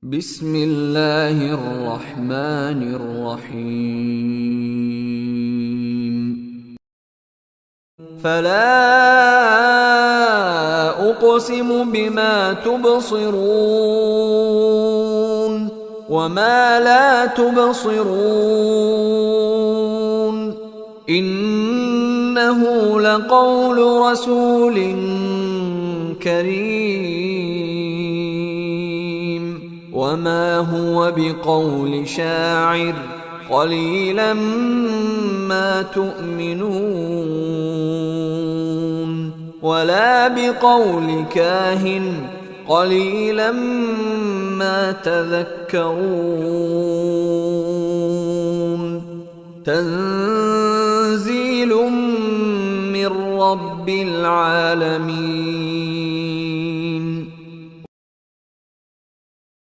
بسم الله الرحمن الرحيم. فلا أقسم بما تبصرون وما لا تبصرون إنه لقول رسول كريم وما هو بقول شاعر قليلا ما تؤمنون ولا بقول كاهن قليلا ما تذكرون تنزيل من رب العالمين.